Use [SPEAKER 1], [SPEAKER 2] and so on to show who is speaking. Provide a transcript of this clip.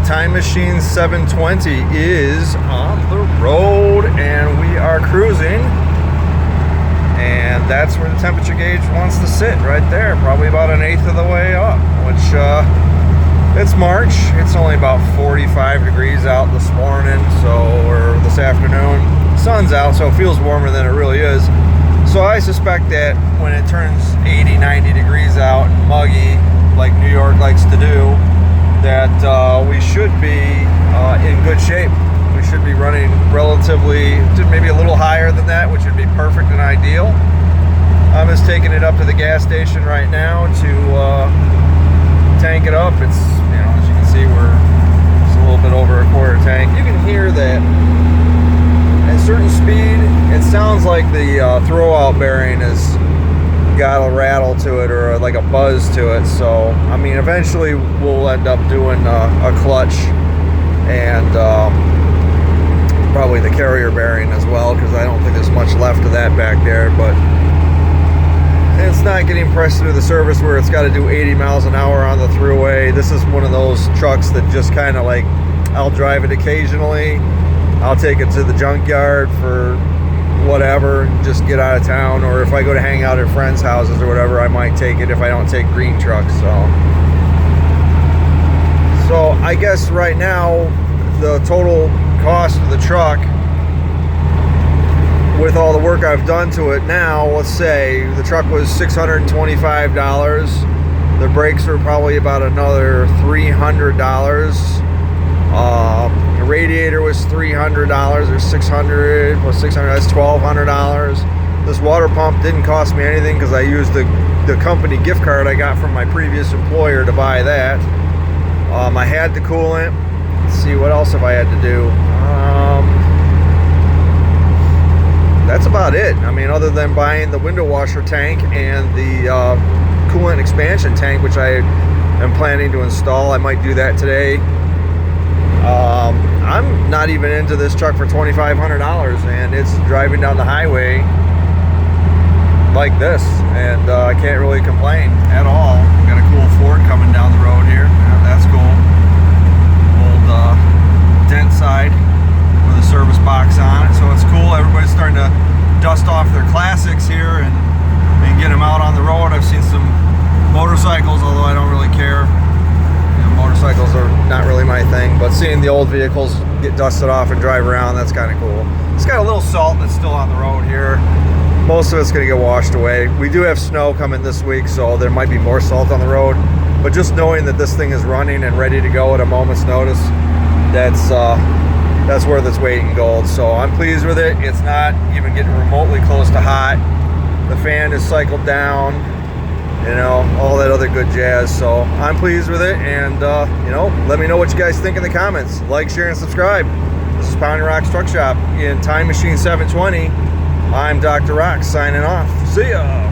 [SPEAKER 1] Time Machine 720 is on the road and we are cruising. And that's where the temperature gauge wants to sit, right there. Probably about an eighth of the way up, which it's March. It's only about 45 degrees out this morning, or this afternoon. Sun's out, so it feels warmer than it really is. So I suspect that when it turns 80, 90 degrees out and muggy, like New York likes to do, that we should be in good shape. We should be running relatively, maybe a little higher than that, which would be perfect and ideal. I'm just taking it up to the gas station right now to tank it up. It's, as you can see, it's a little bit over a quarter tank. You can hear that at a certain speed, it sounds like the throwout bearing has got a rattle to it, or like a buzz to it. So I mean, eventually we'll end up doing a clutch and probably the carrier bearing as well, because I don't think there's much left of that back there. But it's not getting pressed through the surface where it's got to do 80 miles an hour on the thruway. This is one of those trucks that just kind of like, I'll drive it occasionally, I'll take it to the junkyard for whatever, just get out of town, or if I go to hang out at friends' houses or whatever, I might take it if I don't take green trucks. So I guess right now the total cost of the truck, with all the work I've done to it now, let's say the truck was $625. The brakes were probably about another $300. The radiator was $300 or $600 plus $600, that's $1,200. This water pump didn't cost me anything because I used the company gift card I got from my previous employer to buy that. I had the coolant. Let's see, what else have I had to do? That's about it. I mean, other than buying the window washer tank and the coolant expansion tank, which I am planning to install. I might do that today. I'm not even into this truck for $2,500, and it's driving down the highway like this, and I can't really complain at all. Got a cool Ford coming down the road here. Yeah, that's cool. Old dent side with a service box on it, so it's cool. Everybody's starting to dust off their classics here and get them out on the road. I've seen some motorcycles, although I don't really care. Motorcycles are not really my thing, but seeing the old vehicles get dusted off and drive around, that's kind of cool. It's got a little salt that's still on the road here. Most of it's going to get washed away. We do have snow coming this week, so there might be more salt on the road, but just knowing that this thing is running and ready to go at a moment's notice, that's worth its weight in gold. So I'm pleased with it. It's not even getting remotely close to hot. The fan is cycled down, all that other good jazz. So I'm pleased with it, and let me know what you guys think in the comments. Like, share, and subscribe. This is Pounding Rocks Truck Shop in Time Machine 720. I'm Dr. Rock signing off. See ya.